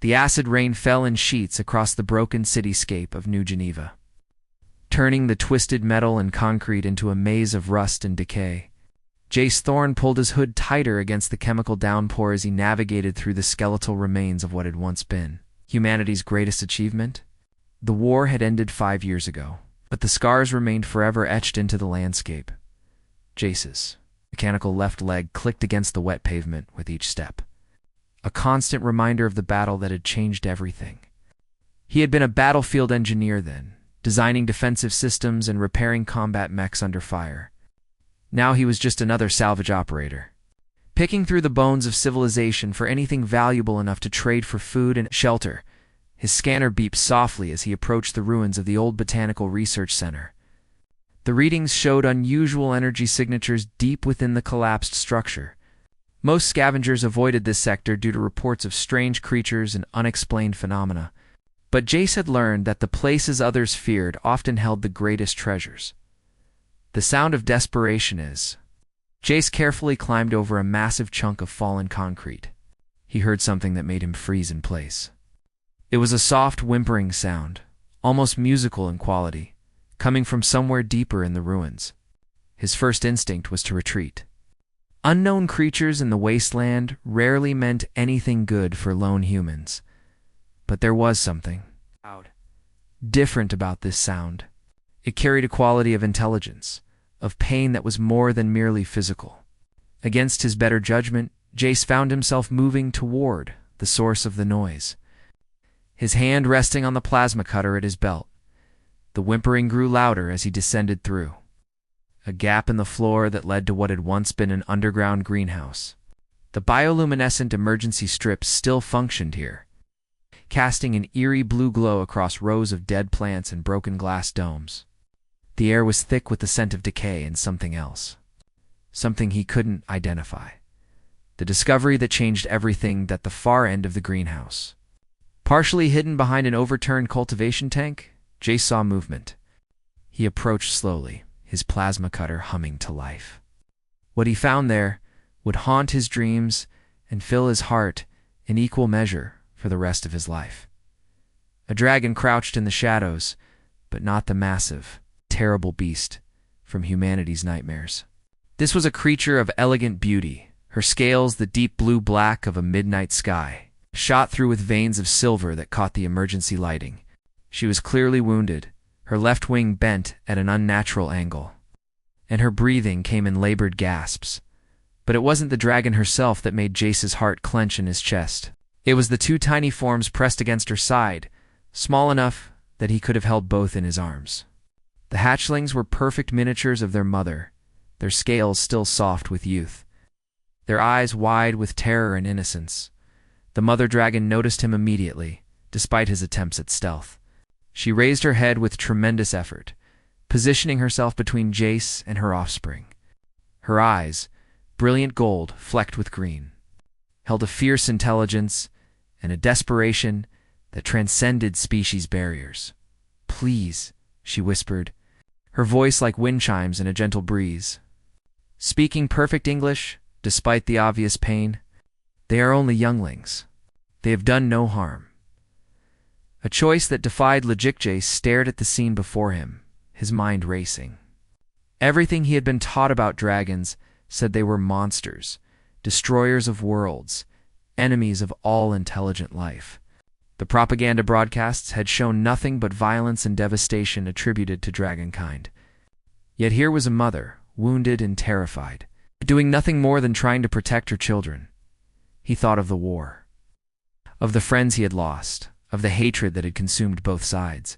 The acid rain fell in sheets across the broken cityscape of New Geneva, turning the twisted metal and concrete into a maze of rust and decay. Jace Thorne pulled his hood tighter against the chemical downpour as he navigated through the skeletal remains of what had once been humanity's greatest achievement. The war had ended 5 years ago, but the scars remained forever etched into the landscape. Jace's mechanical left leg clicked against the wet pavement with each step, a constant reminder of the battle that had changed everything. He had been a battlefield engineer then, designing defensive systems and repairing combat mechs under fire. Now he was just another salvage operator, picking through the bones of civilization for anything valuable enough to trade for food and shelter. His scanner beeped softly as he approached the ruins of the old Botanical Research Center. The readings showed unusual energy signatures deep within the collapsed structure. Most scavengers avoided this sector due to reports of strange creatures and unexplained phenomena, but Jace had learned that the places others feared often held the greatest treasures. The sound of desperation is. Jace carefully climbed over a massive chunk of fallen concrete. He heard something that made him freeze in place. It was a soft, whimpering sound, almost musical in quality, coming from somewhere deeper in the ruins. His first instinct was to retreat. Unknown creatures in the wasteland rarely meant anything good for lone humans. But there was something different about this sound. It carried a quality of intelligence, of pain that was more than merely physical. Against his better judgment, Jace found himself moving toward the source of the noise, his hand resting on the plasma cutter at his belt. The whimpering grew louder as he descended through a gap in the floor that led to what had once been an underground greenhouse. The bioluminescent emergency strips still functioned here, casting an eerie blue glow across rows of dead plants and broken glass domes. The air was thick with the scent of decay and something else, something he couldn't identify. The discovery that changed everything at the far end of the greenhouse. Partially hidden behind an overturned cultivation tank, Jace saw movement. He approached slowly, his plasma cutter humming to life. What he found there would haunt his dreams and fill his heart in equal measure for the rest of his life. A dragon crouched in the shadows, but not the massive, terrible beast from humanity's nightmares. This was a creature of elegant beauty, her scales the deep blue-black of a midnight sky, shot through with veins of silver that caught the emergency lighting. She was clearly wounded, her left wing bent at an unnatural angle, and her breathing came in labored gasps. But it wasn't the dragon herself that made Jace's heart clench in his chest. It was the two tiny forms pressed against her side, small enough that he could have held both in his arms. The hatchlings were perfect miniatures of their mother, their scales still soft with youth, their eyes wide with terror and innocence. The mother dragon noticed him immediately, despite his attempts at stealth. She raised her head with tremendous effort, positioning herself between Jace and her offspring. Her eyes, brilliant gold flecked with green, held a fierce intelligence and a desperation that transcended species barriers. "Please," she whispered, her voice like wind chimes in a gentle breeze. Speaking perfect English, despite the obvious pain, "They are only younglings. They have done no harm." A choice that defied logic. Jace stared at the scene before him, his mind racing. Everything he had been taught about dragons said they were monsters, destroyers of worlds, enemies of all intelligent life. The propaganda broadcasts had shown nothing but violence and devastation attributed to dragonkind. Yet here was a mother, wounded and terrified, doing nothing more than trying to protect her children. He thought of the war, of the friends he had lost, of the hatred that had consumed both sides.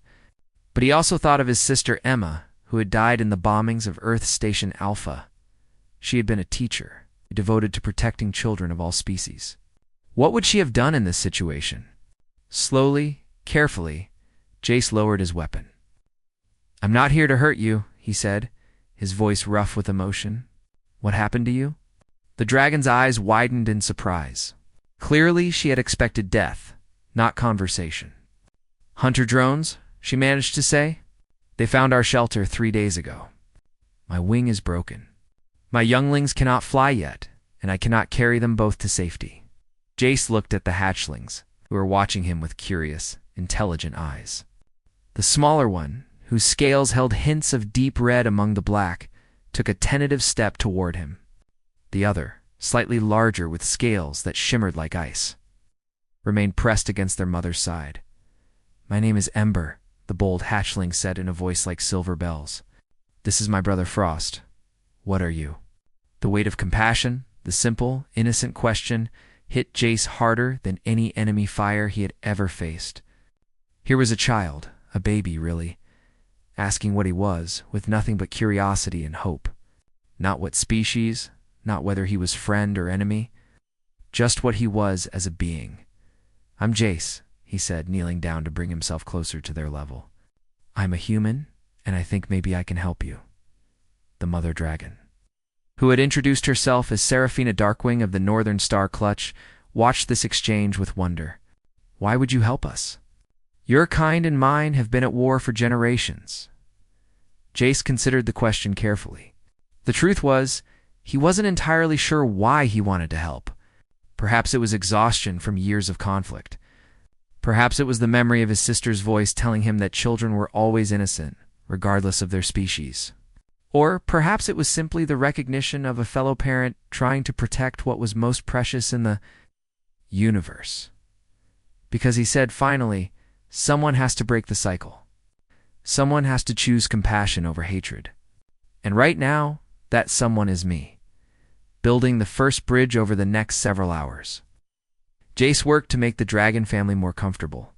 But he also thought of his sister Emma, who had died in the bombings of Earth Station Alpha. She had been a teacher, devoted to protecting children of all species. What would she have done in this situation? Slowly, carefully, Jace lowered his weapon. "I'm not here to hurt you," he said, his voice rough with emotion. "What happened to you?" The dragon's eyes widened in surprise. Clearly, she had expected death, not conversation. "Hunter drones," she managed to say. "They found our shelter 3 days ago. My wing is broken. My younglings cannot fly yet, and I cannot carry them both to safety." Jace looked at the hatchlings, who were watching him with curious, intelligent eyes. The smaller one, whose scales held hints of deep red among the black, took a tentative step toward him. The other, slightly larger with scales that shimmered like ice, remained pressed against their mother's side. "My name is Ember," the bold hatchling said in a voice like silver bells. "This is my brother Frost. What are you?" The weight of compassion, the simple, innocent question, hit Jace harder than any enemy fire he had ever faced. Here was a child, a baby really, asking what he was, with nothing but curiosity and hope. Not what species, not whether he was friend or enemy, just what he was as a being. "I'm Jace," he said, kneeling down to bring himself closer to their level. "I'm a human, and I think maybe I can help you." The mother dragon, who had introduced herself as Seraphina Darkwing of the Northern Star Clutch, watched this exchange with wonder. "Why would you help us? Your kind and mine have been at war for generations." Jace considered the question carefully. The truth was, he wasn't entirely sure why he wanted to help. Perhaps it was exhaustion from years of conflict. Perhaps it was the memory of his sister's voice telling him that children were always innocent, regardless of their species. Or perhaps it was simply the recognition of a fellow parent trying to protect what was most precious in the universe. Because he said finally, someone has to break the cycle. Someone has to choose compassion over hatred. And right now, that someone is me, building the first bridge over the next several hours. Jace worked to make the dragon family more comfortable.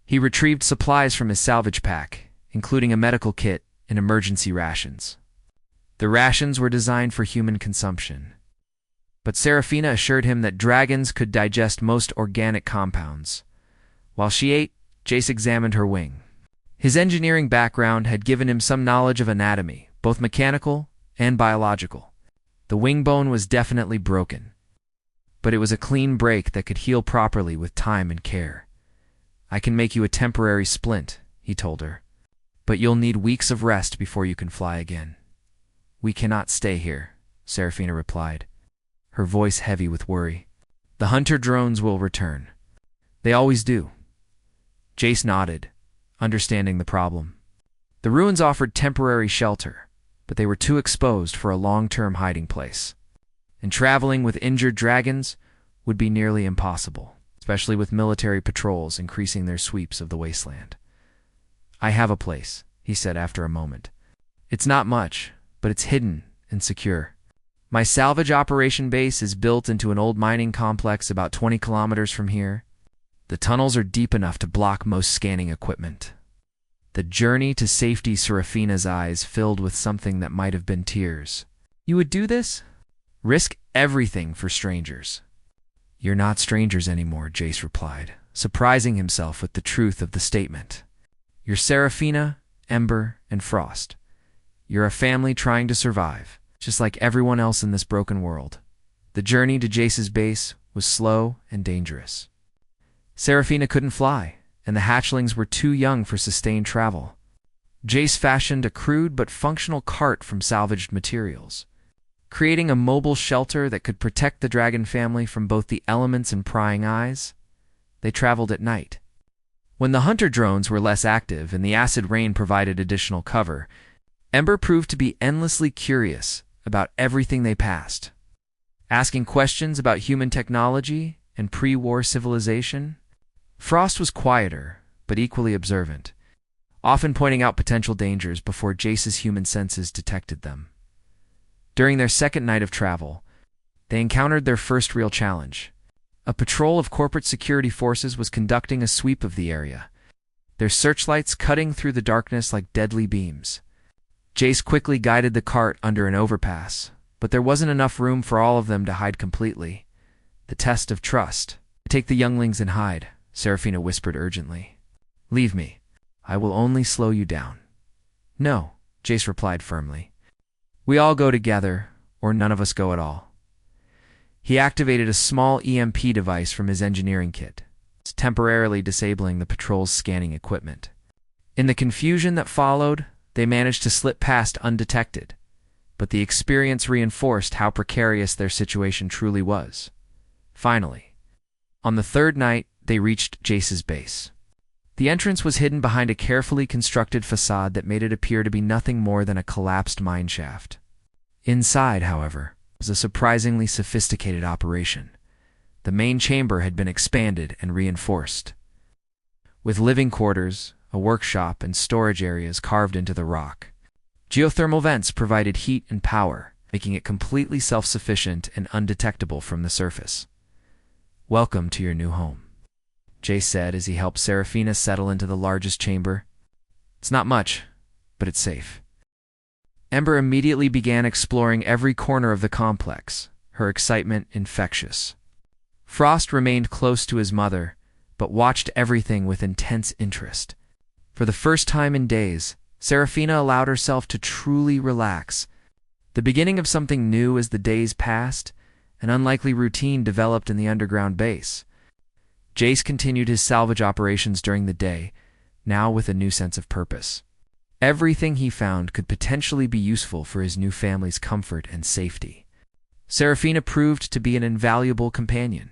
He retrieved supplies from his salvage pack, including a medical kit and emergency rations. The rations were designed for human consumption, but Seraphina assured him that dragons could digest most organic compounds. While she ate, Jace examined her wing. His engineering background had given him some knowledge of anatomy, both mechanical and biological. The wing bone was definitely broken, but it was a clean break that could heal properly with time and care. "I can make you a temporary splint," he told her, "but you'll need weeks of rest before you can fly again." "We cannot stay here," Seraphina replied, her voice heavy with worry. "The hunter drones will return. They always do." Jace nodded, understanding the problem. The ruins offered temporary shelter, but they were too exposed for a long-term hiding place. And traveling with injured dragons would be nearly impossible, especially with military patrols increasing their sweeps of the wasteland. "I have a place," he said after a moment. "It's not much, but it's hidden and secure. My salvage operation base is built into an old mining complex about 20 kilometers from here. The tunnels are deep enough to block most scanning equipment." The journey to safety, Seraphina's eyes filled with something that might have been tears. "You would do this? Risk everything for strangers?" "You're not strangers anymore," Jace replied, surprising himself with the truth of the statement. "You're Seraphina, Ember, and Frost. You're a family trying to survive, just like everyone else in this broken world." The journey to Jace's base was slow and dangerous. Seraphina couldn't fly, and the hatchlings were too young for sustained travel. Jace fashioned a crude but functional cart from salvaged materials, creating a mobile shelter that could protect the dragon family from both the elements and prying eyes. They traveled at night. When the hunter drones were less active and the acid rain provided additional cover, Ember proved to be endlessly curious about everything they passed, asking questions about human technology and pre-war civilization. Frost was quieter, but equally observant, often pointing out potential dangers before Jace's human senses detected them. During their second night of travel, they encountered their first real challenge. A patrol of corporate security forces was conducting a sweep of the area, their searchlights cutting through the darkness like deadly beams. Jace quickly guided the cart under an overpass, but there wasn't enough room for all of them to hide completely. The test of trust. "Take the younglings and hide," Seraphina whispered urgently. "Leave me. I will only slow you down." "No," Jace replied firmly. "We all go together, or none of us go at all." He activated a small EMP device from his engineering kit, temporarily disabling the patrol's scanning equipment. In the confusion that followed, they managed to slip past undetected, but the experience reinforced how precarious their situation truly was. Finally, on the third night, They reached Jace's base. The entrance was hidden behind a carefully constructed facade that made it appear to be nothing more than a collapsed mine shaft. Inside, however, was a surprisingly sophisticated operation. The main chamber had been expanded and reinforced, with living quarters, a workshop, and storage areas carved into the rock. Geothermal vents provided heat and power, making it completely self-sufficient and undetectable from the surface. "Welcome to your new home," Jace said as he helped Seraphina settle into the largest chamber. "It's not much, but it's safe." Ember immediately began exploring every corner of the complex, her excitement infectious. Frost remained close to his mother, but watched everything with intense interest. For the first time in days, Seraphina allowed herself to truly relax. The beginning of something new as the days passed, an unlikely routine developed in the underground base. Jace continued his salvage operations during the day, now with a new sense of purpose. Everything he found could potentially be useful for his new family's comfort and safety. Seraphina proved to be an invaluable companion,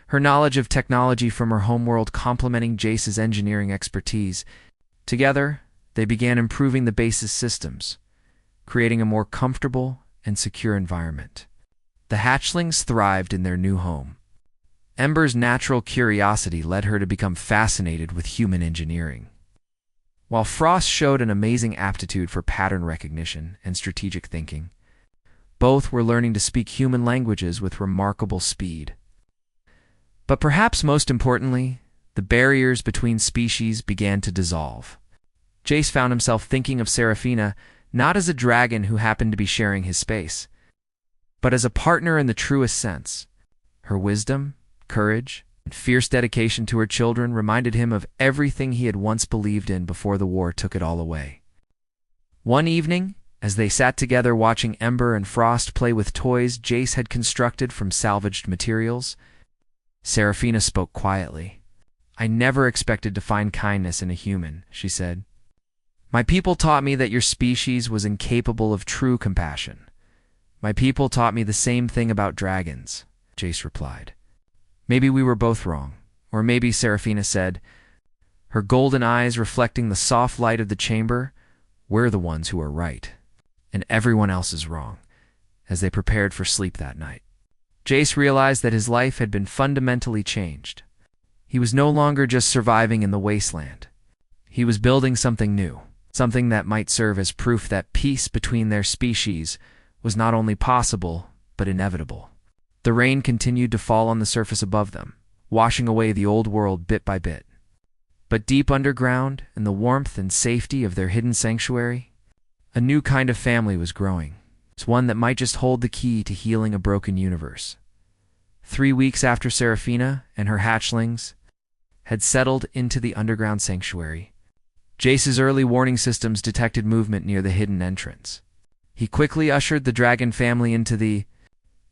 her knowledge of technology from her homeworld complementing Jace's engineering expertise. Together, they began improving the base's systems, creating a more comfortable and secure environment. The hatchlings thrived in their new home. Ember's natural curiosity led her to become fascinated with human engineering, while Frost showed an amazing aptitude for pattern recognition and strategic thinking. Both were learning to speak human languages with remarkable speed. But perhaps most importantly, the barriers between species began to dissolve. Jace found himself thinking of Seraphina not as a dragon who happened to be sharing his space, but as a partner in the truest sense. Her wisdom, courage, and fierce dedication to her children reminded him of everything he had once believed in before the war took it all away. One evening, as they sat together watching Ember and Frost play with toys Jace had constructed from salvaged materials, Seraphina spoke quietly. "I never expected to find kindness in a human," she said. "My people taught me that your species was incapable of true compassion. My people taught me the same thing about dragons," Jace replied. "Maybe we were both wrong, or maybe," Seraphina said, her golden eyes reflecting the soft light of the chamber, "we're the ones who are right, and everyone else is wrong," as they prepared for sleep that night. Jace realized that his life had been fundamentally changed. He was no longer just surviving in the wasteland. He was building something new, something that might serve as proof that peace between their species was not only possible, but inevitable. The rain continued to fall on the surface above them, washing away the old world bit by bit. But deep underground, in the warmth and safety of their hidden sanctuary, a new kind of family was growing. It's one that might just hold the key to healing a broken universe. 3 weeks after Seraphina and her hatchlings had settled into the underground sanctuary, Jace's early warning systems detected movement near the hidden entrance. He quickly ushered the dragon family into the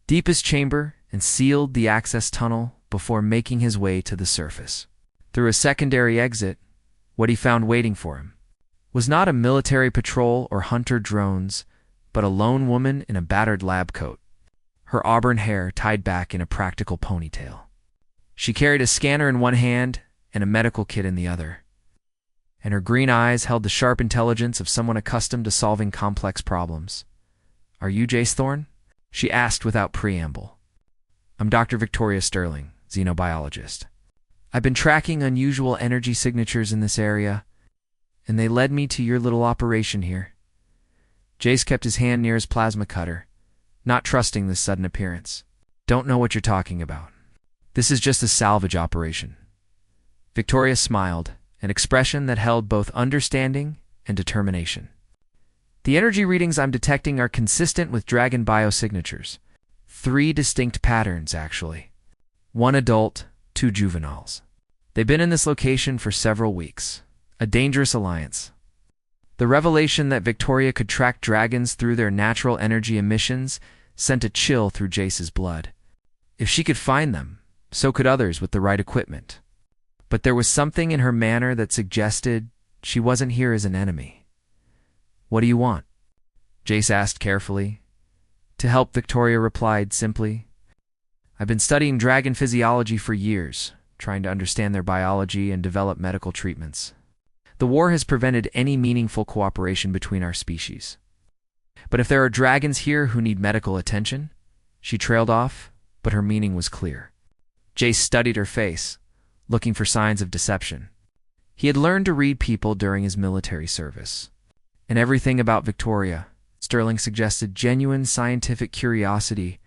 deepest chamber and sealed the access tunnel before making his way to the surface. Through a secondary exit, what he found waiting for him was not a military patrol or hunter drones, but a lone woman in a battered lab coat, her auburn hair tied back in a practical ponytail. She carried a scanner in one hand and a medical kit in the other, and her green eyes held the sharp intelligence of someone accustomed to solving complex problems. "Are you Jace Thorne?" she asked without preamble. "I'm Dr. Victoria Sterling, xenobiologist. I've been tracking unusual energy signatures in this area, and they led me to your little operation here." Jace kept his hand near his plasma cutter, not trusting this sudden appearance. "Don't know what you're talking about. This is just a salvage operation." Victoria smiled, an expression that held both understanding and determination. "The energy readings I'm detecting are consistent with dragon biosignatures. 3 distinct patterns, actually. 1 adult, 2 juveniles. They've been in this location for several weeks. A dangerous alliance." The revelation that Victoria could track dragons through their natural energy emissions sent a chill through Jace's blood. If she could find them, so could others with the right equipment. But there was something in her manner that suggested she wasn't here as an enemy. "What do you want?" Jace asked carefully. "To help," Victoria replied simply. "I've been studying dragon physiology for years, trying to understand their biology and develop medical treatments. The war has prevented any meaningful cooperation between our species. But if there are dragons here who need medical attention, she trailed off, but her meaning was clear. Jace studied her face, looking for signs of deception. He had learned to read people during his military service. And everything about Victoria, Sterling suggested genuine scientific curiosity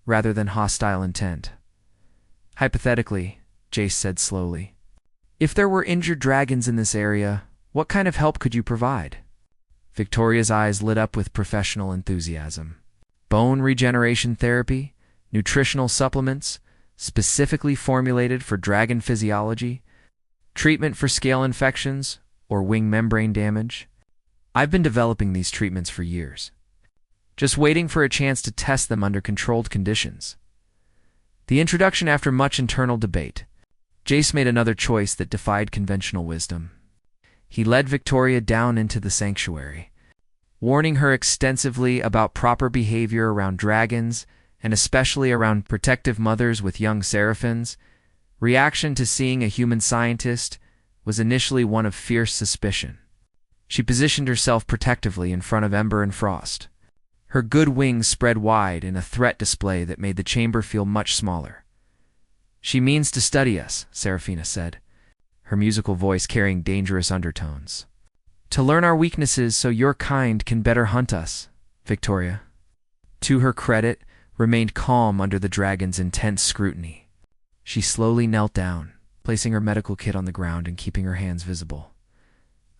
rather than hostile intent. Hypothetically, Jace said slowly, if there were injured dragons in this area, what kind of help could you provide? Victoria's eyes lit up with professional enthusiasm. Bone regeneration therapy, nutritional supplements, specifically formulated for dragon physiology, treatment for scale infections or wing membrane damage. I've been developing these treatments for years, just waiting for a chance to test them under controlled conditions. The introduction after much internal debate. Jace made another choice that defied conventional wisdom. He led Victoria down into the sanctuary, warning her extensively about proper behavior around dragons and especially around protective mothers with young seraphins. Reaction to seeing a human scientist was initially one of fierce suspicion. She positioned herself protectively in front of Ember and Frost. Her good wings spread wide in a threat display that made the chamber feel much smaller. She means to study us, Seraphina said, her musical voice carrying dangerous undertones. To learn our weaknesses so your kind can better hunt us, Victoria, to her credit, remained calm under the dragon's intense scrutiny. She slowly knelt down, placing her medical kit on the ground and keeping her hands visible.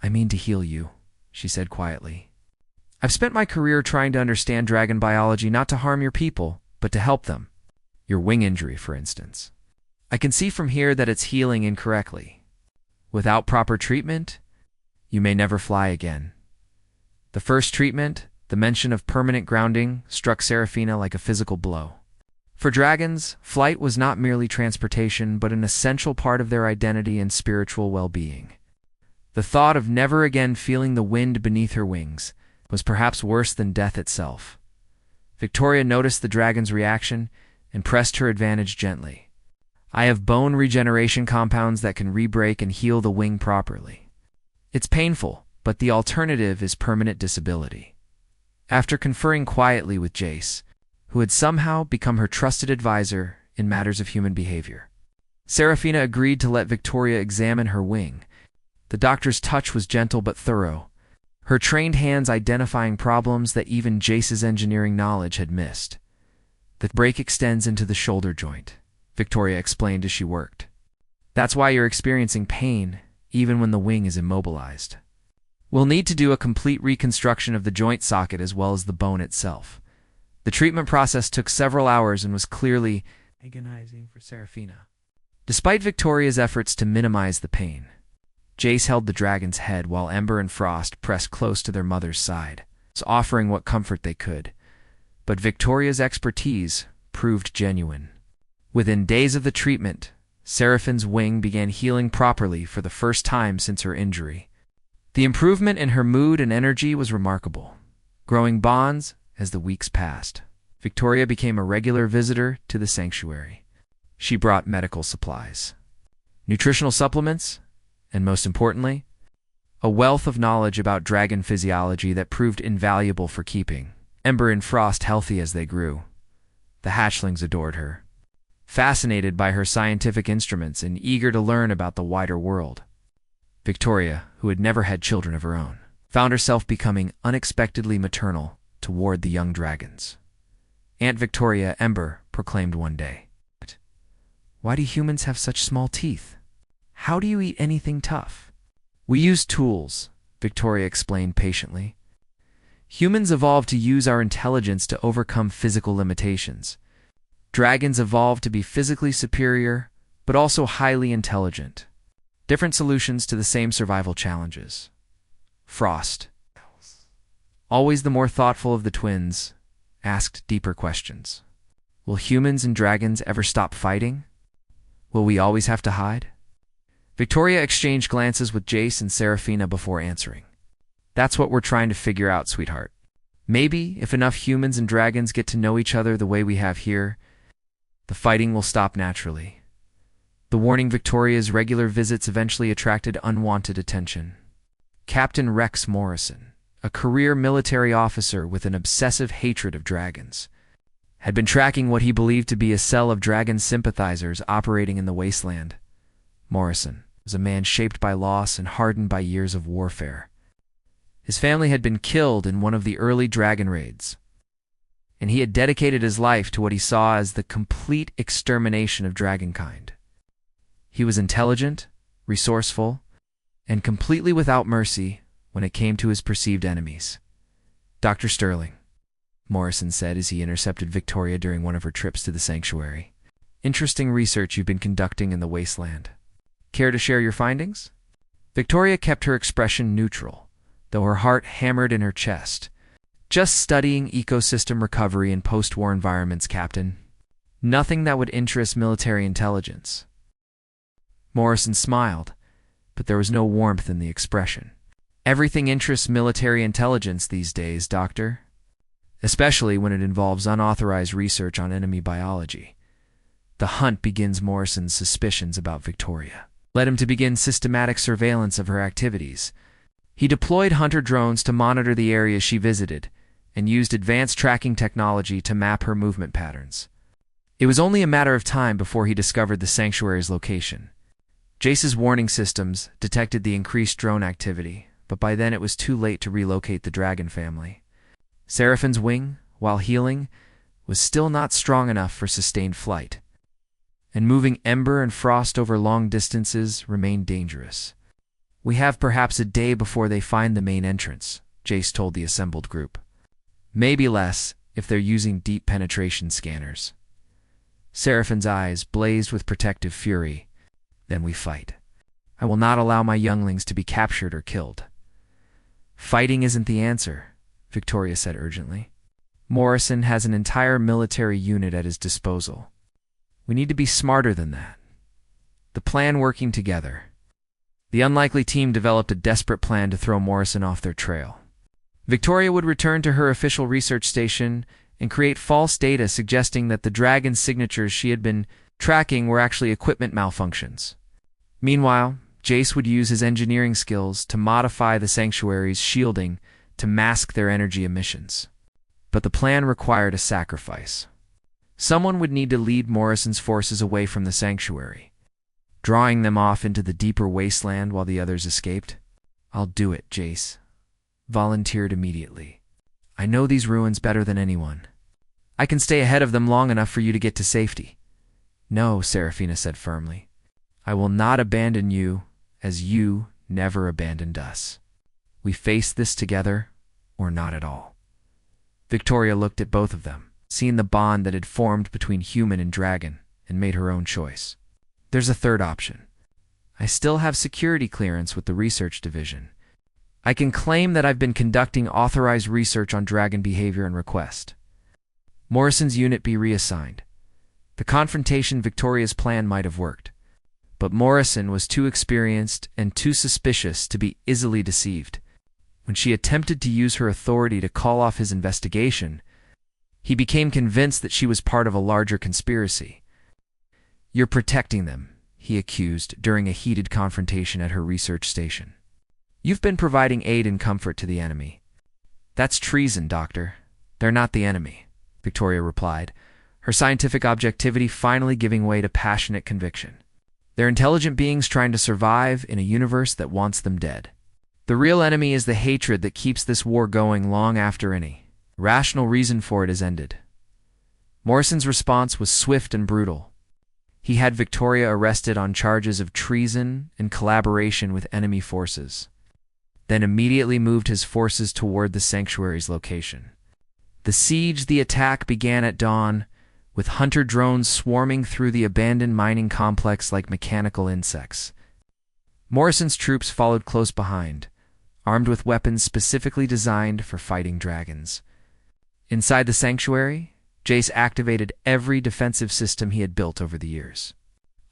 I mean to heal you, she said quietly. I've spent my career trying to understand dragon biology, not to harm your people, but to help them. Your wing injury, for instance. I can see from here that it's healing incorrectly. Without proper treatment, you may never fly again. The first treatment, the mention of permanent grounding, struck Seraphina like a physical blow. For dragons, flight was not merely transportation, but an essential part of their identity and spiritual well-being. The thought of never again feeling the wind beneath her wings was perhaps worse than death itself. Victoria noticed the dragon's reaction and pressed her advantage gently. I have bone regeneration compounds that can re-break and heal the wing properly. It's painful, but the alternative is permanent disability. After conferring quietly with Jace, who had somehow become her trusted advisor in matters of human behavior, Seraphina agreed to let Victoria examine her wing. The doctor's touch was gentle but thorough, her trained hands identifying problems that even Jace's engineering knowledge had missed. The break extends into the shoulder joint, Victoria explained as she worked. That's why you're experiencing pain, even when the wing is immobilized. We'll need to do a complete reconstruction of the joint socket as well as the bone itself. The treatment process took several hours and was clearly agonizing for Seraphina. Despite Victoria's efforts to minimize the pain, Jace held the dragon's head while Ember and Frost pressed close to their mother's side, offering what comfort they could. But Victoria's expertise proved genuine. Within days of the treatment, Seraphine's wing began healing properly for the first time since her injury. The improvement in her mood and energy was remarkable, growing bonds as the weeks passed. Victoria became a regular visitor to the sanctuary. She brought medical supplies, nutritional supplements, and most importantly, a wealth of knowledge about dragon physiology that proved invaluable for keeping Ember and Frost healthy as they grew. The hatchlings adored her, fascinated by her scientific instruments and eager to learn about the wider world. Victoria, who had never had children of her own, found herself becoming unexpectedly maternal toward the young dragons. Aunt Victoria Ember proclaimed one day, "Why do humans have such small teeth? How do you eat anything tough?" "We use tools," Victoria explained patiently. "Humans evolved to use our intelligence to overcome physical limitations. Dragons evolved to be physically superior, but also highly intelligent. Different solutions to the same survival challenges." Frost, always the more thoughtful of the twins, asked deeper questions. "Will humans and dragons ever stop fighting? Will we always have to hide?" Victoria exchanged glances with Jace and Seraphina before answering. "That's what we're trying to figure out, sweetheart. Maybe, if enough humans and dragons get to know each other the way we have here, the fighting will stop naturally. The warning Victoria's regular visits eventually attracted unwanted attention. Captain Rex Morrison, a career military officer with an obsessive hatred of dragons, had been tracking what he believed to be a cell of dragon sympathizers operating in the wasteland. Morrison was a man shaped by loss and hardened by years of warfare. His family had been killed in one of the early dragon raids, and he had dedicated his life to what he saw as the complete extermination of dragonkind. He was intelligent, resourceful, and completely without mercy when it came to his perceived enemies. "Dr. Sterling," Morrison said as he intercepted Victoria during one of her trips to the sanctuary. "Interesting research you've been conducting in the wasteland. Care to share your findings?" Victoria kept her expression neutral, though her heart hammered in her chest. "Just studying ecosystem recovery in post-war environments, Captain. Nothing that would interest military intelligence." Morrison smiled, but there was no warmth in the expression. "Everything interests military intelligence these days, Doctor. Especially when it involves unauthorized research on enemy biology." The hunt begins Morrison's suspicions about Victoria, led him to begin systematic surveillance of her activities. He deployed hunter drones to monitor the areas she visited, and used advanced tracking technology to map her movement patterns. It was only a matter of time before he discovered the sanctuary's location. Jace's warning systems detected the increased drone activity, but by then it was too late to relocate the dragon family. Seraphine's wing, while healing, was still not strong enough for sustained flight, and moving Ember and Frost over long distances remained dangerous. "We have perhaps a day before they find the main entrance," Jace told the assembled group. "Maybe less if they're using deep penetration scanners." Seraphine's eyes blazed with protective fury. "Then we fight. I will not allow my younglings to be captured or killed." "Fighting isn't the answer," Victoria said urgently. "Morrison has an entire military unit at his disposal. We need to be smarter than that." The plan working together. The unlikely team developed a desperate plan to throw Morrison off their trail. Victoria would return to her official research station and create false data suggesting that the dragon signatures she had been tracking were actually equipment malfunctions. Meanwhile, Jace would use his engineering skills to modify the sanctuary's shielding to mask their energy emissions. But the plan required a sacrifice. Someone would need to lead Morrison's forces away from the sanctuary, drawing them off into the deeper wasteland while the others escaped. "I'll do it," Jace volunteered immediately. "I know these ruins better than anyone. I can stay ahead of them long enough for you to get to safety." "No," Seraphina said firmly. "I will not abandon you as you never abandoned us. We face this together or not at all." Victoria looked at both of them, seeing the bond that had formed between human and dragon, and made her own choice. "There's a third option. I still have security clearance with the research division. I can claim that I've been conducting authorized research on dragon behavior and request Morrison's unit be reassigned." The confrontation Victoria's plan might have worked, but Morrison was too experienced and too suspicious to be easily deceived. When she attempted to use her authority to call off his investigation, he became convinced that she was part of a larger conspiracy. "You're protecting them," he accused during a heated confrontation at her research station. "You've been providing aid and comfort to the enemy." "That's treason, Doctor. They're not the enemy," Victoria replied, her scientific objectivity finally giving way to passionate conviction. "They're intelligent beings trying to survive in a universe that wants them dead. The real enemy is the hatred that keeps this war going long after any rational reason for it has ended." Morrison's response was swift and brutal. He had Victoria arrested on charges of treason and collaboration with enemy forces, then immediately moved his forces toward the sanctuary's location. The attack began at dawn, with hunter drones swarming through the abandoned mining complex like mechanical insects. Morrison's troops followed close behind, armed with weapons specifically designed for fighting dragons. Inside the sanctuary, Jace activated every defensive system he had built over the years.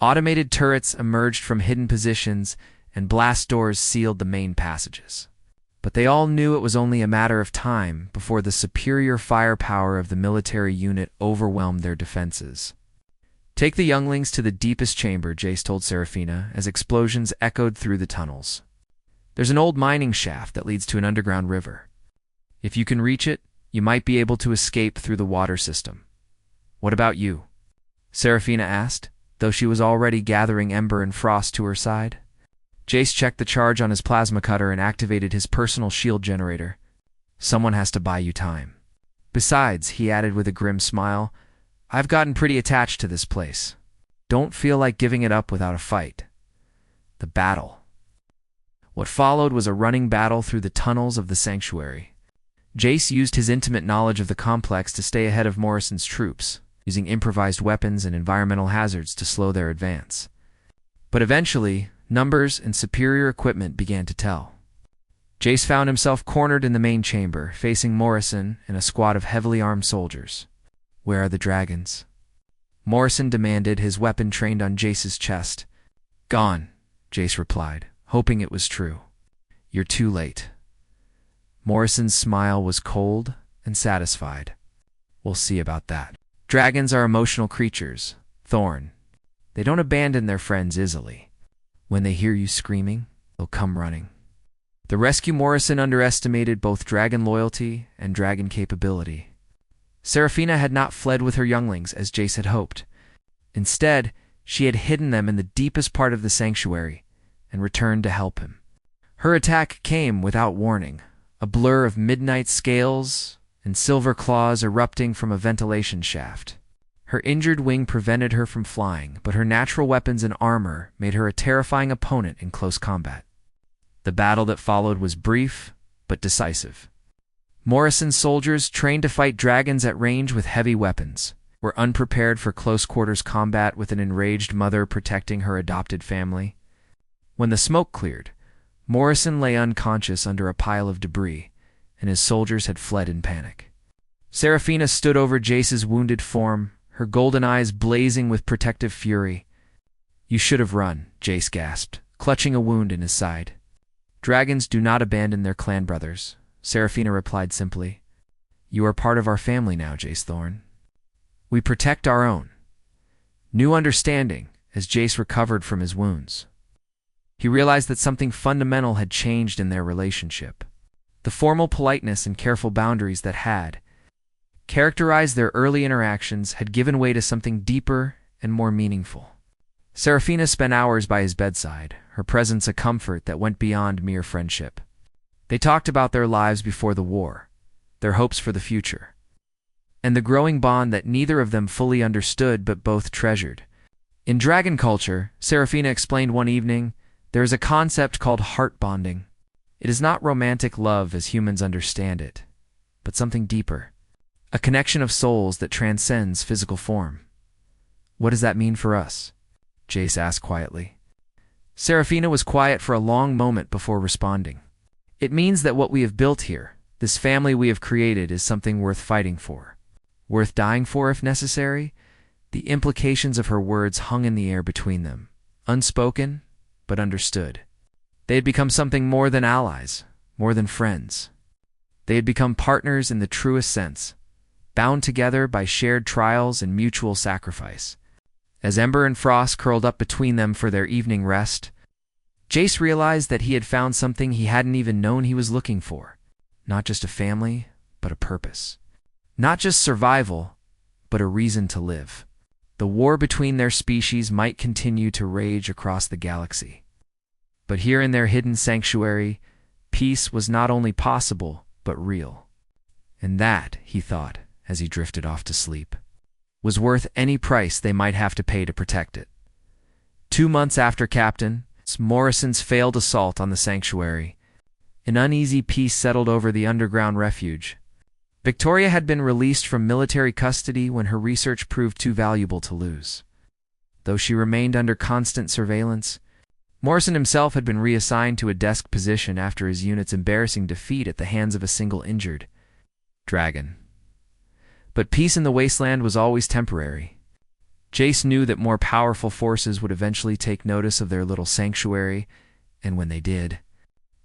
Automated turrets emerged from hidden positions, and blast doors sealed the main passages. But they all knew it was only a matter of time before the superior firepower of the military unit overwhelmed their defenses. Take the younglings to the deepest chamber, Jace told Seraphina, as explosions echoed through the tunnels. There's an old mining shaft that leads to an underground river. If you can reach it, you might be able to escape through the water system. What about you? Seraphina asked, though she was already gathering Ember and Frost to her side. Jace checked the charge on his plasma cutter and activated his personal shield generator. Someone has to buy you time. Besides, he added with a grim smile, I've gotten pretty attached to this place. Don't feel like giving it up without a fight. The battle. What followed was a running battle through the tunnels of the sanctuary. Jace used his intimate knowledge of the complex to stay ahead of Morrison's troops, using improvised weapons and environmental hazards to slow their advance. But eventually, numbers and superior equipment began to tell. Jace found himself cornered in the main chamber, facing Morrison and a squad of heavily armed soldiers. Where are the dragons? Morrison demanded, his weapon trained on Jace's chest. Gone, Jace replied, hoping it was true. You're too late. Morrison's smile was cold and satisfied. We'll see about that. Dragons are emotional creatures, Thorne. They don't abandon their friends easily. When they hear you screaming, they'll come running. The rescue Morrison underestimated both dragon loyalty and dragon capability. Seraphina had not fled with her younglings as Jace had hoped. Instead, she had hidden them in the deepest part of the sanctuary and returned to help him. Her attack came without warning, a blur of midnight scales and silver claws erupting from a ventilation shaft. Her injured wing prevented her from flying, but her natural weapons and armor made her a terrifying opponent in close combat. The battle that followed was brief, but decisive. Morrison's soldiers, trained to fight dragons at range with heavy weapons, were unprepared for close-quarters combat with an enraged mother protecting her adopted family. When the smoke cleared, Morrison lay unconscious under a pile of debris, and his soldiers had fled in panic. Seraphina stood over Jace's wounded form, her golden eyes blazing with protective fury. You should have run, Jace gasped, clutching a wound in his side. Dragons do not abandon their clan brothers, Seraphina replied simply. You are part of our family now, Jace Thorne. We protect our own. New understanding as Jace recovered from his wounds. He realized that something fundamental had changed in their relationship. The formal politeness and careful boundaries that had characterized their early interactions had given way to something deeper and more meaningful. Seraphina spent hours by his bedside, her presence a comfort that went beyond mere friendship. They talked about their lives before the war, their hopes for the future, and the growing bond that neither of them fully understood but both treasured. In dragon culture, Seraphina explained one evening, there is a concept called heart bonding. It is not romantic love as humans understand it, but something deeper, a connection of souls that transcends physical form. What does that mean for us? Jace asked quietly. Seraphina was quiet for a long moment before responding. It means that what we have built here, this family we have created, is something worth fighting for. Worth dying for if necessary? The implications of her words hung in the air between them, unspoken, but understood. They had become something more than allies, more than friends. They had become partners in the truest sense, bound together by shared trials and mutual sacrifice. As Ember and Frost curled up between them for their evening rest, Jace realized that he had found something he hadn't even known he was looking for. Not just a family, but a purpose. Not just survival, but a reason to live. The war between their species might continue to rage across the galaxy. But here in their hidden sanctuary, peace was not only possible, but real. And that, he thought, as he drifted off to sleep, was worth any price they might have to pay to protect it. 2 months after Captain Morrison's failed assault on the sanctuary, an uneasy peace settled over the underground refuge. Victoria had been released from military custody when her research proved too valuable to lose. Though she remained under constant surveillance, Morrison himself had been reassigned to a desk position after his unit's embarrassing defeat at the hands of a single injured dragon. But peace in the wasteland was always temporary. Jace knew that more powerful forces would eventually take notice of their little sanctuary, and when they did,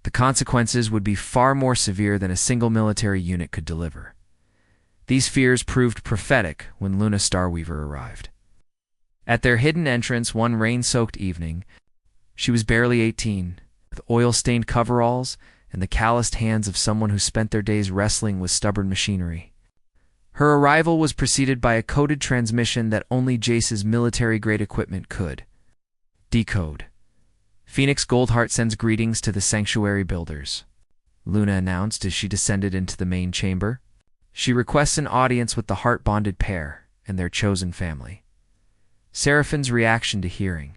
the consequences would be far more severe than a single military unit could deliver. These fears proved prophetic when Luna Starweaver arrived. At their hidden entrance one rain-soaked evening, she was barely 18, with oil-stained coveralls and the calloused hands of someone who spent their days wrestling with stubborn machinery. Her arrival was preceded by a coded transmission that only Jace's military-grade equipment could decode. "Phoenix Goldheart sends greetings to the sanctuary builders," Luna announced as she descended into the main chamber. She requests an audience with the heart-bonded pair and their chosen family. Seraphine's reaction to hearing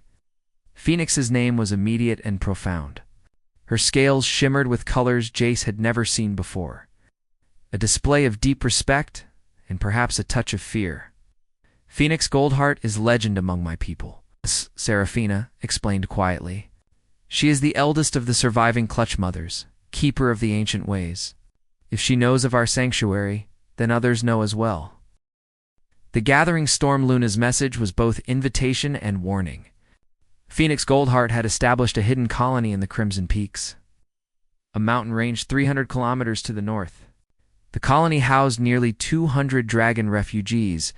Phoenix's name was immediate and profound. Her scales shimmered with colors Jace had never seen before, a display of deep respect and perhaps a touch of fear. "Phoenix Goldheart is legend among my people," Seraphina explained quietly. "She is the eldest of the surviving Clutch Mothers, keeper of the ancient ways. If she knows of our sanctuary, then others know as well." The gathering storm Luna's message was both invitation and warning. Phoenix Goldheart had established a hidden colony in the Crimson Peaks, a mountain range 300 kilometers to the north. The colony housed nearly 200 dragon refugees,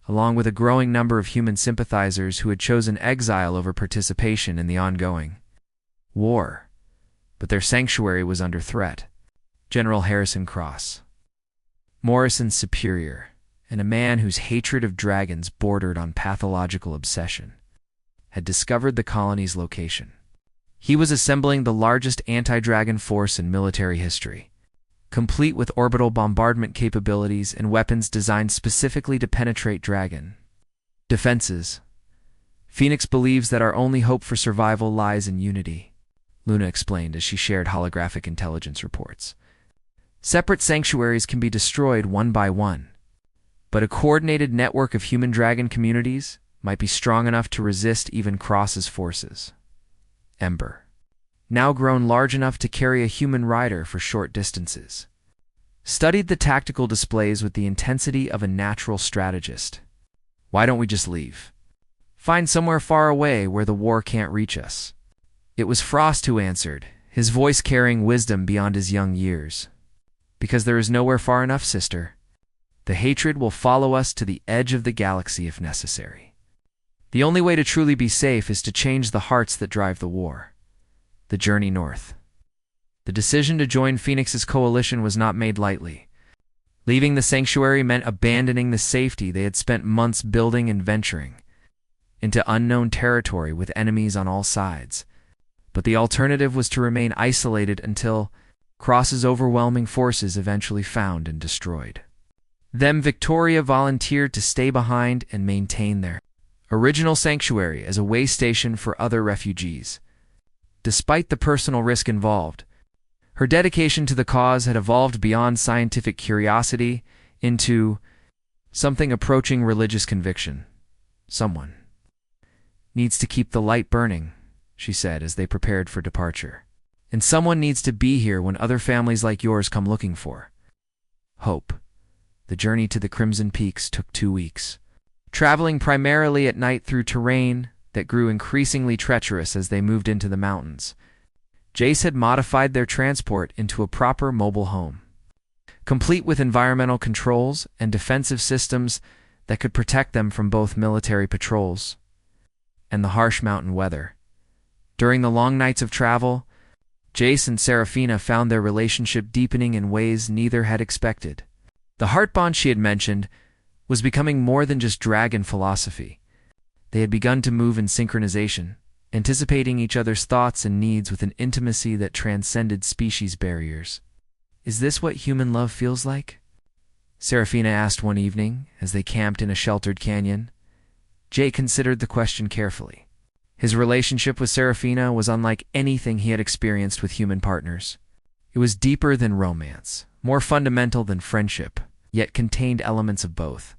along with a growing number of human sympathizers who had chosen exile over participation in the ongoing war. But their sanctuary was under threat. General Harrison Cross, Morrison's superior, and a man whose hatred of dragons bordered on pathological obsession, had discovered the colony's location. He was assembling the largest anti-dragon force in military history, complete with orbital bombardment capabilities and weapons designed specifically to penetrate dragon defenses. "Phoenix believes that our only hope for survival lies in unity," Luna explained as she shared holographic intelligence reports. "Separate sanctuaries can be destroyed one by one, but a coordinated network of human-dragon communities might be strong enough to resist even Cross's forces." Ember, now grown large enough to carry a human rider for short distances, studied the tactical displays with the intensity of a natural strategist. "Why don't we just leave? Find somewhere far away where the war can't reach us." It was Frost who answered, his voice carrying wisdom beyond his young years. "Because there is nowhere far enough, sister. The hatred will follow us to the edge of the galaxy if necessary. The only way to truly be safe is to change the hearts that drive the war. The journey north." The decision to join Phoenix's coalition was not made lightly. Leaving the sanctuary meant abandoning the safety they had spent months building and venturing into unknown territory with enemies on all sides. But the alternative was to remain isolated until Cross's overwhelming forces eventually found and destroyed them. Victoria volunteered to stay behind and maintain their original sanctuary as a way station for other refugees. Despite the personal risk involved, her dedication to the cause had evolved beyond scientific curiosity into something approaching religious conviction. "Someone needs to keep the light burning," she said as they prepared for departure. "And someone needs to be here when other families like yours come looking for hope." The journey to the Crimson Peaks took 2 weeks, traveling primarily at night through terrain that grew increasingly treacherous as they moved into the mountains. Jace had modified their transport into a proper mobile home, complete with environmental controls and defensive systems that could protect them from both military patrols and the harsh mountain weather. During the long nights of travel, Jace and Seraphina found their relationship deepening in ways neither had expected. The heart bond she had mentioned was becoming more than just dragon philosophy. They had begun to move in synchronization, anticipating each other's thoughts and needs with an intimacy that transcended species barriers. "Is this what human love feels like?" Seraphina asked one evening as they camped in a sheltered canyon. Jay considered the question carefully. His relationship with Seraphina was unlike anything he had experienced with human partners. It was deeper than romance, more fundamental than friendship, yet contained elements of both.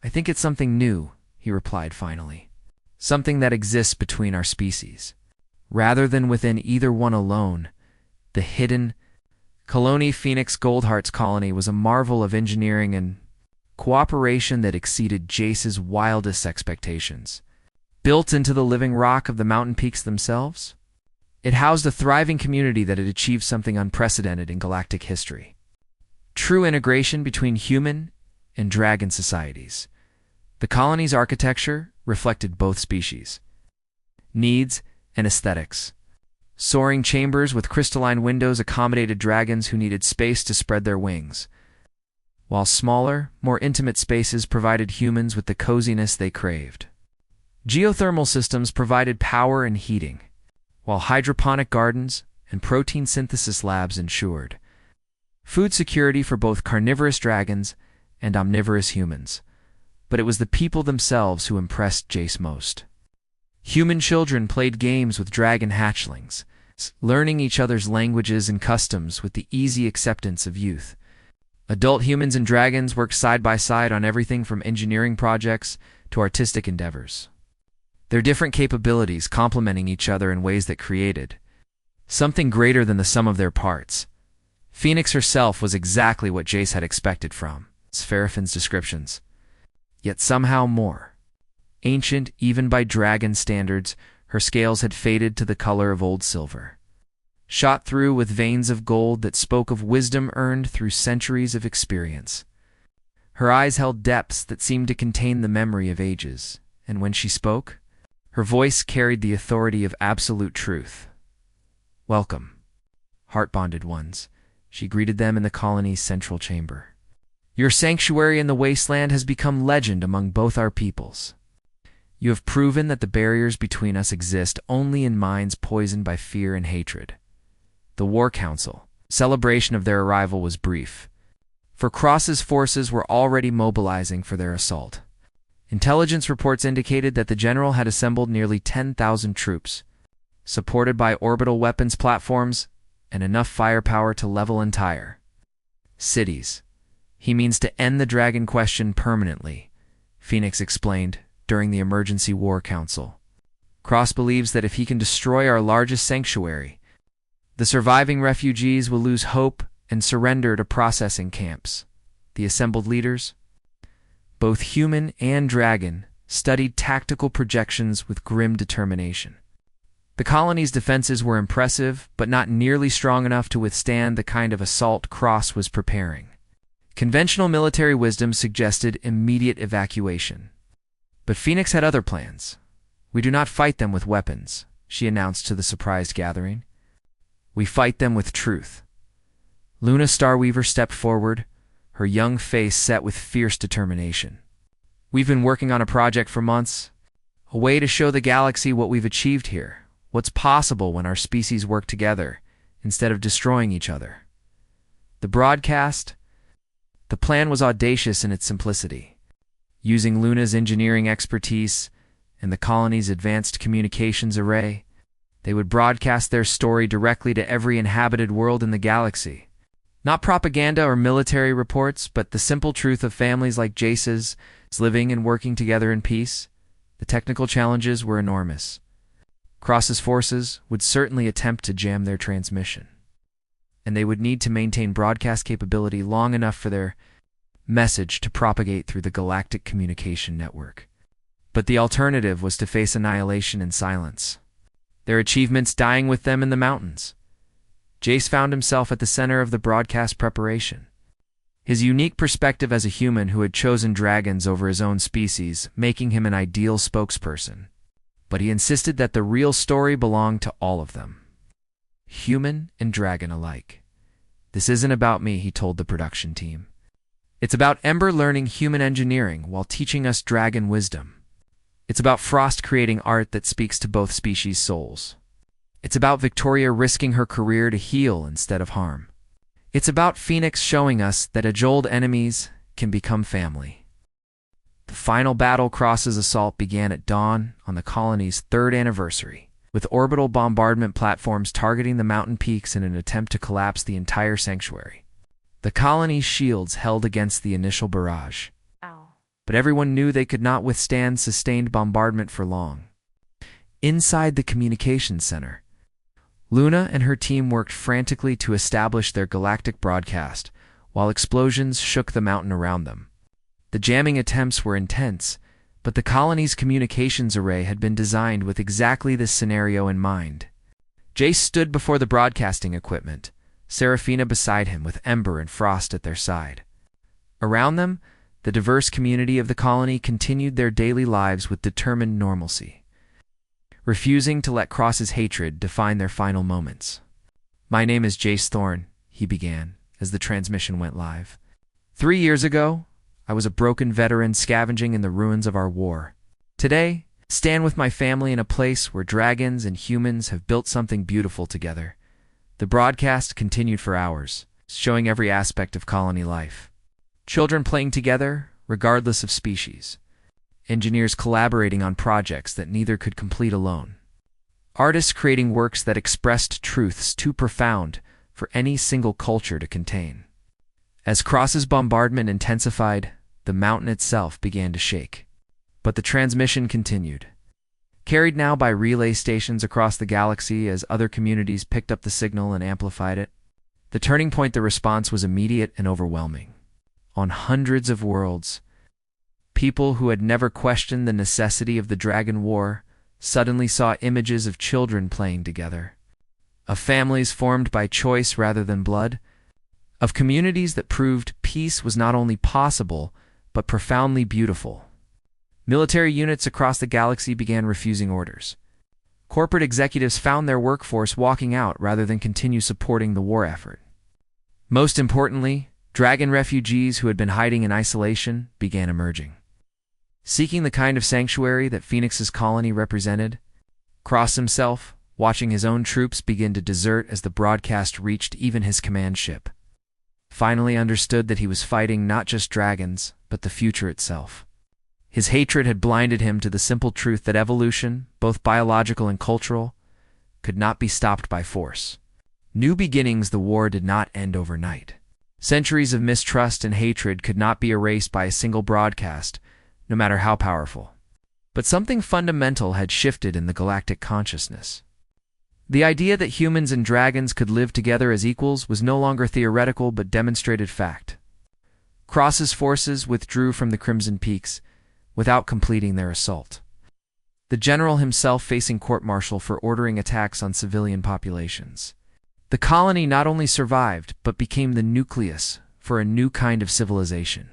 "I think it's something new," he replied finally. "Something that exists between our species, rather than within either one alone." The hidden colony Phoenix Goldheart's colony was a marvel of engineering and cooperation that exceeded Jace's wildest expectations. Built into the living rock of the mountain peaks themselves, it housed a thriving community that had achieved something unprecedented in galactic history: true integration between human and dragon societies. The colony's architecture, reflected both species' needs and aesthetics. Soaring chambers with crystalline windows accommodated dragons who needed space to spread their wings, while smaller, more intimate spaces provided humans with the coziness they craved. Geothermal systems provided power and heating, while hydroponic gardens and protein synthesis labs ensured food security for both carnivorous dragons and omnivorous humans. But it was the people themselves who impressed Jace most. Human children played games with dragon hatchlings, learning each other's languages and customs with the easy acceptance of youth. Adult humans and dragons worked side by side on everything from engineering projects to artistic endeavors, their different capabilities complementing each other in ways that created something greater than the sum of their parts. Phoenix herself was exactly what Jace had expected from Seraphine's descriptions, yet somehow more. Ancient, even by dragon standards, her scales had faded to the color of old silver, shot through with veins of gold that spoke of wisdom earned through centuries of experience. Her eyes held depths that seemed to contain the memory of ages, and when she spoke, her voice carried the authority of absolute truth. "Welcome, heart-bonded ones," she greeted them in the colony's central chamber. "Your sanctuary in the wasteland has become legend among both our peoples. You have proven that the barriers between us exist only in minds poisoned by fear and hatred." The War Council celebration of their arrival was brief, for Cross's forces were already mobilizing for their assault. Intelligence reports indicated that the general had assembled nearly 10,000 troops, supported by orbital weapons platforms and enough firepower to level entire cities. "He means to end the dragon question permanently," Phoenix explained during the Emergency War Council. "Cross believes that if he can destroy our largest sanctuary, the surviving refugees will lose hope and surrender to processing camps." The assembled leaders, both human and dragon, studied tactical projections with grim determination. The colony's defenses were impressive, but not nearly strong enough to withstand the kind of assault Cross was preparing. Conventional military wisdom suggested immediate evacuation. But Phoenix had other plans. "We do not fight them with weapons," she announced to the surprised gathering. "We fight them with truth." Luna Starweaver stepped forward, her young face set with fierce determination. "We've been working on a project for months, a way to show the galaxy what we've achieved here, what's possible when our species work together instead of destroying each other." The plan was audacious in its simplicity. Using Luna's engineering expertise and the colony's advanced communications array, they would broadcast their story directly to every inhabited world in the galaxy. Not propaganda or military reports, but the simple truth of families like Jace's living and working together in peace. The technical challenges were enormous. Cross's forces would certainly attempt to jam their transmission, and they would need to maintain broadcast capability long enough for their message to propagate through the galactic communication network. But the alternative was to face annihilation in silence, their achievements dying with them in the mountains. Jace found himself at the center of the broadcast preparation, his unique perspective as a human who had chosen dragons over his own species, making him an ideal spokesperson. But he insisted that the real story belonged to all of them, human and dragon alike. "This isn't about me," he told the production team. "It's about Ember learning human engineering while teaching us dragon wisdom. It's about Frost creating art that speaks to both species' souls. It's about Victoria risking her career to heal instead of harm. It's about Phoenix showing us that age-old enemies can become family." The final battle Cross's assault began at dawn on the colony's 3rd anniversary, with orbital bombardment platforms targeting the mountain peaks in an attempt to collapse the entire sanctuary. The colony's shields held against the initial barrage, but everyone knew they could not withstand sustained bombardment for long. Inside the communications center, Luna and her team worked frantically to establish their galactic broadcast, while explosions shook the mountain around them. The jamming attempts were intense, but the colony's communications array had been designed with exactly this scenario in mind. Jace stood before the broadcasting equipment, Seraphina beside him with Ember and Frost at their side. Around them, the diverse community of the colony continued their daily lives with determined normalcy, refusing to let Cross's hatred define their final moments. "My name is Jace Thorne," he began, as the transmission went live. "3 years ago, I was a broken veteran scavenging in the ruins of our war. Today, I stand with my family in a place where dragons and humans have built something beautiful together." The broadcast continued for hours, showing every aspect of colony life. Children playing together, regardless of species. Engineers collaborating on projects that neither could complete alone. Artists creating works that expressed truths too profound for any single culture to contain. As Cross's bombardment intensified, the mountain itself began to shake. But the transmission continued, carried now by relay stations across the galaxy as other communities picked up the signal and amplified it. The turning point, the response was immediate and overwhelming. On hundreds of worlds, people who had never questioned the necessity of the Dragon War suddenly saw images of children playing together, of families formed by choice rather than blood, of communities that proved peace was not only possible, but profoundly beautiful. Military units across the galaxy began refusing orders. Corporate executives found their workforce walking out rather than continue supporting the war effort. Most importantly, dragon refugees who had been hiding in isolation began emerging, seeking the kind of sanctuary that Phoenix's colony represented. Cross himself, watching his own troops begin to desert as the broadcast reached even his command ship, finally understood that he was fighting not just dragons, but the future itself. His hatred had blinded him to the simple truth that evolution, both biological and cultural, could not be stopped by force. New beginnings, the war did not end overnight. Centuries of mistrust and hatred could not be erased by a single broadcast, no matter how powerful. But something fundamental had shifted in the galactic consciousness. The idea that humans and dragons could live together as equals was no longer theoretical but demonstrated fact. Cross's forces withdrew from the Crimson Peaks without completing their assault, the general himself facing court-martial for ordering attacks on civilian populations. The colony not only survived, but became the nucleus for a new kind of civilization.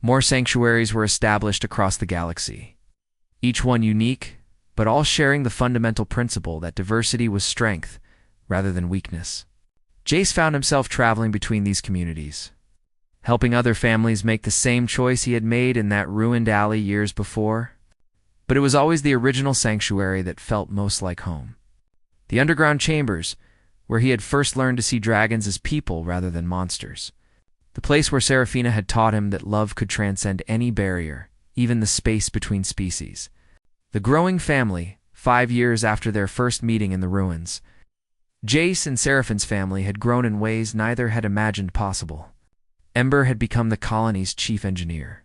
More sanctuaries were established across the galaxy, each one unique, but all sharing the fundamental principle that diversity was strength rather than weakness. Jace found himself traveling between these communities, helping other families make the same choice he had made in that ruined alley years before. But it was always the original sanctuary that felt most like home. The underground chambers, where he had first learned to see dragons as people rather than monsters. The place where Seraphina had taught him that love could transcend any barrier, even the space between species. The growing family, 5 years after their first meeting in the ruins. Jace and Seraphine's family had grown in ways neither had imagined possible. Ember had become the colony's chief engineer,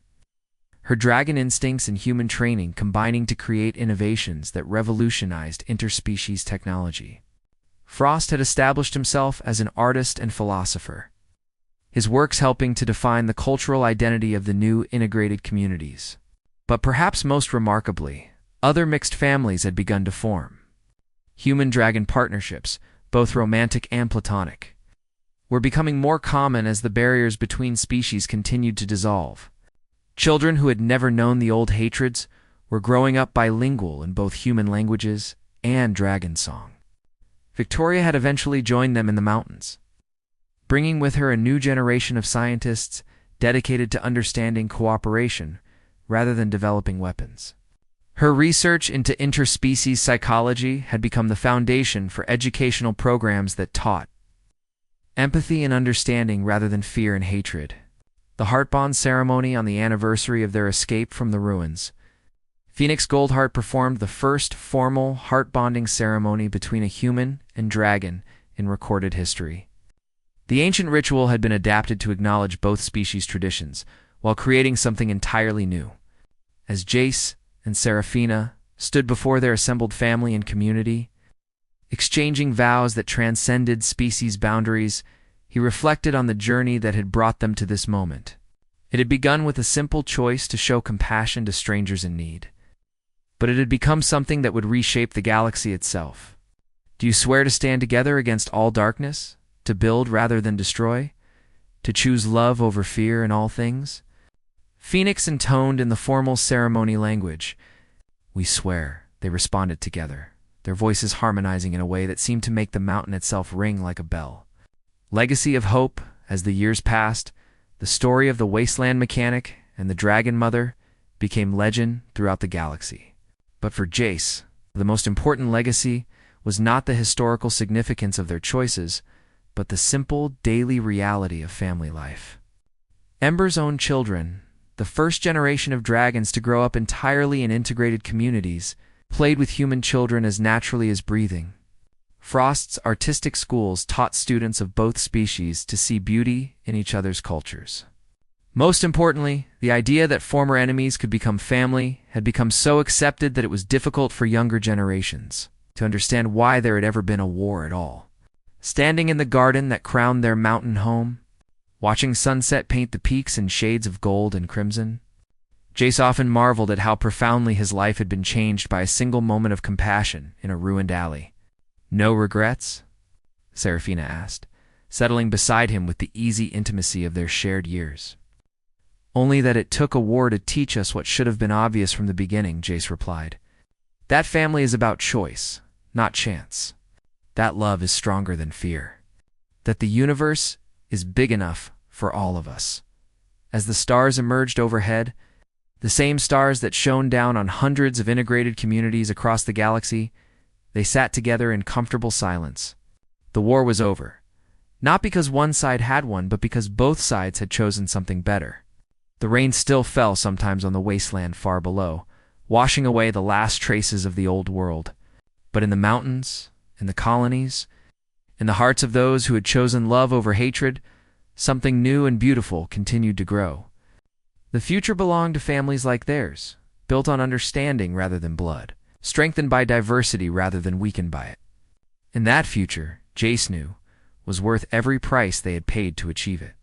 her dragon instincts and human training combining to create innovations that revolutionized interspecies technology. Frost had established himself as an artist and philosopher, his works helping to define the cultural identity of the new integrated communities. But perhaps most remarkably, other mixed families had begun to form. Human-dragon partnerships, both romantic and platonic, were becoming more common as the barriers between species continued to dissolve. Children who had never known the old hatreds were growing up bilingual in both human languages and dragon song. Victoria had eventually joined them in the mountains, bringing with her a new generation of scientists dedicated to understanding cooperation rather than developing weapons. Her research into interspecies psychology had become the foundation for educational programs that taught empathy and understanding rather than fear and hatred. The Heartbond ceremony on the anniversary of their escape from the ruins. Phoenix Goldheart performed the first formal heart-bonding ceremony between a human and dragon in recorded history. The ancient ritual had been adapted to acknowledge both species' traditions, while creating something entirely new. As Jace and Seraphina stood before their assembled family and community, exchanging vows that transcended species boundaries, he reflected on the journey that had brought them to this moment. It had begun with a simple choice to show compassion to strangers in need, but it had become something that would reshape the galaxy itself. Do you swear to stand together against all darkness, to build rather than destroy, to choose love over fear in all things? Phoenix intoned in the formal ceremony language. "We swear," they responded together, their voices harmonizing in a way that seemed to make the mountain itself ring like a bell. Legacy of Hope. As the years passed, the story of the Wasteland Mechanic and the Dragon Mother became legend throughout the galaxy. But for Jace, the most important legacy was not the historical significance of their choices, but the simple daily reality of family life. Ember's own children, the first generation of dragons to grow up entirely in integrated communities, played with human children as naturally as breathing. Frost's artistic schools taught students of both species to see beauty in each other's cultures. Most importantly, the idea that former enemies could become family had become so accepted that it was difficult for younger generations to understand why there had ever been a war at all. Standing in the garden that crowned their mountain home, watching sunset paint the peaks in shades of gold and crimson, Jace often marveled at how profoundly his life had been changed by a single moment of compassion in a ruined alley. "No regrets?" Seraphina asked, settling beside him with the easy intimacy of their shared years. "Only that it took a war to teach us what should have been obvious from the beginning," Jace replied. "That family is about choice, not chance. That love is stronger than fear. That the universe is big enough for all of us." As the stars emerged overhead, the same stars that shone down on hundreds of integrated communities across the galaxy, they sat together in comfortable silence. The war was over, not because one side had won, but because both sides had chosen something better. The rain still fell sometimes on the wasteland far below, washing away the last traces of the old world. But in the mountains, in the colonies, in the hearts of those who had chosen love over hatred, something new and beautiful continued to grow. The future belonged to families like theirs, built on understanding rather than blood, strengthened by diversity rather than weakened by it. And that future, Jace knew, was worth every price they had paid to achieve it.